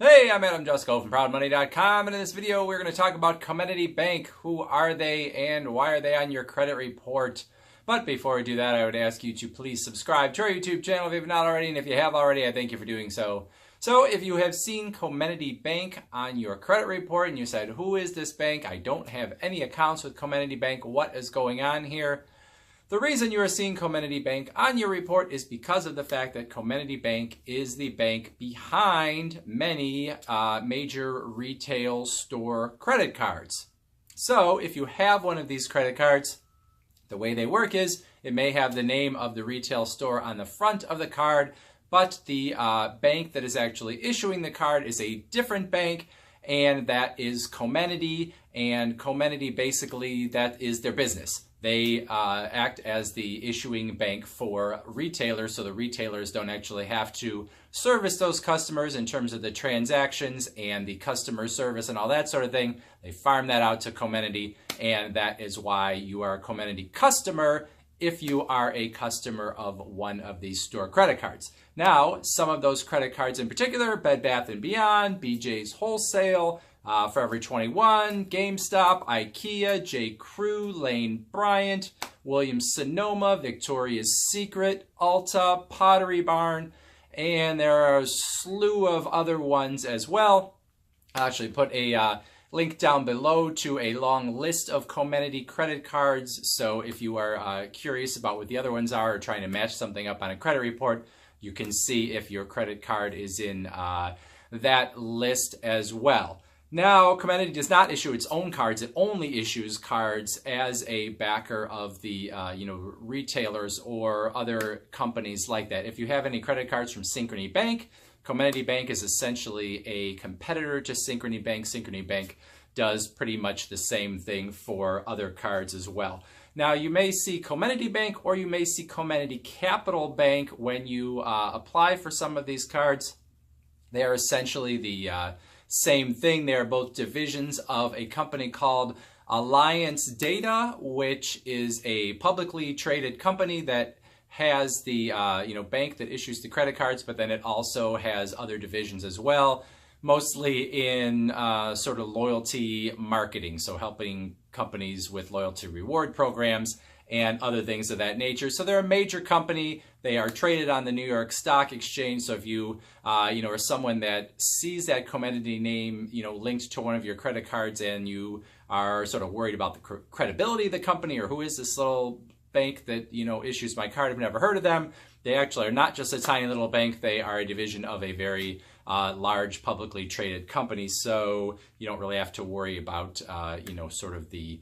Hey, I'm Adam Jusko from ProudMoney.com, and in this video we're going to talk about Comenity Bank. Who are they and why are they on your credit report? But before we do that, I would ask you to please subscribe to our YouTube channel if you have not already, and if you have already, I thank you for doing so. So if you have seen Comenity Bank on your credit report and you said, who is this bank? I don't have any accounts with Comenity Bank. What is going on here? The reason you are seeing Comenity Bank on your report is because of the fact that Comenity Bank is the bank behind many major retail store credit cards. So if you have one of these credit cards, the way they work is it may have the name of the retail store on the front of the card, but the bank that is actually issuing the card is a different bank, and that is Comenity, and Comenity basically, that is their business. They act as the issuing bank for retailers, so the retailers don't actually have to service those customers in terms of the transactions and the customer service and all that sort of thing. They farm that out to Comenity, and that is why you are a Comenity customer if you are a customer of one of these store credit cards. Now, some of those credit cards in particular, Bed Bath & Beyond, BJ's Wholesale, Forever 21, GameStop, IKEA, J. Crew, Lane Bryant, Williams-Sonoma, Victoria's Secret, Ulta, Pottery Barn, and there are a slew of other ones as well. I'll actually put a link down below to a long list of Comenity credit cards, so if you are curious about what the other ones are or trying to match something up on a credit report, you can see if your credit card is in that list as well. Now, Comenity does not issue its own cards. It only issues cards as a backer of the retailers or other companies like that. If you have any credit cards from Synchrony Bank, Comenity Bank is essentially a competitor to Synchrony Bank. Synchrony Bank does pretty much the same thing for other cards as well. Now, you may see Comenity Bank or you may see Comenity Capital Bank when you apply for some of these cards. They are essentially the same thing. They are both divisions of a company called Alliance Data, which is a publicly traded company that has the bank that issues the credit cards, but then it also has other divisions as well, mostly in sort of loyalty marketing, so helping companies with loyalty reward programs and other things of that nature. So they're a major company. They are traded on the New York Stock Exchange. So if you, are someone that sees that Comenity name, linked to one of your credit cards, and you are sort of worried about the credibility of the company, or who is this little bank that issues my card? I've never heard of them. They actually are not just a tiny little bank. They are a division of a very large publicly traded company. So you don't really have to worry about sort of the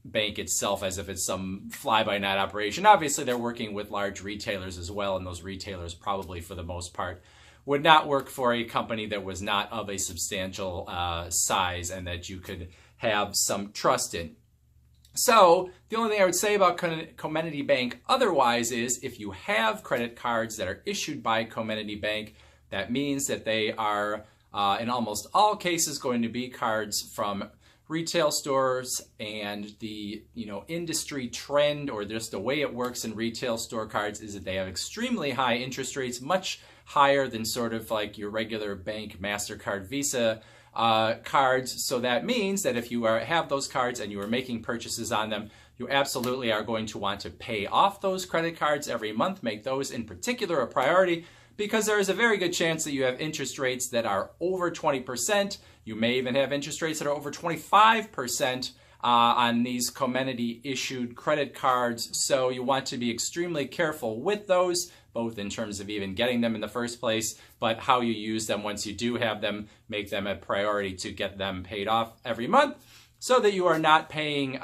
bank itself as if it's some fly-by-night operation. Obviously, they're working with large retailers as well, and those retailers probably, for the most part, would not work for a company that was not of a substantial size and that you could have some trust in. So the only thing I would say about Comenity Bank otherwise is if you have credit cards that are issued by Comenity Bank, that means that they are, in almost all cases, going to be cards from retail stores, and the industry trend, or just the way it works in retail store cards, is that they have extremely high interest rates, much higher than sort of like your regular bank MasterCard, Visa cards. So that means that if you have those cards and you are making purchases on them, you absolutely are going to want to pay off those credit cards every month. Make those in particular a priority, because there is a very good chance that you have interest rates that are over 20%. You may even have interest rates that are over 25% on these Comenity issued credit cards. So you want to be extremely careful with those, both in terms of even getting them in the first place, but how you use them once you do have them. Make them a priority to get them paid off every month, so that you are not paying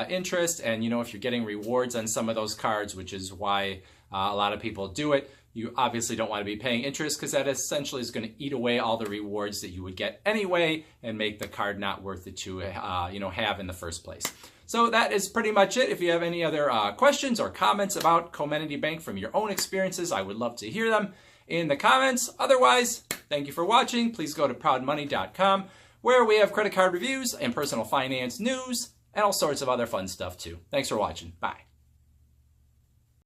interest. And if you're getting rewards on some of those cards, which is why a lot of people do it, you obviously don't want to be paying interest, because that essentially is going to eat away all the rewards that you would get anyway and make the card not worth it to have in the first place. So that is pretty much it. If you have any other questions or comments about Comenity Bank from your own experiences, I would love to hear them in the comments. Otherwise, thank you for watching. Please go to ProudMoney.com, where we have credit card reviews and personal finance news and all sorts of other fun stuff too. Thanks for watching. Bye.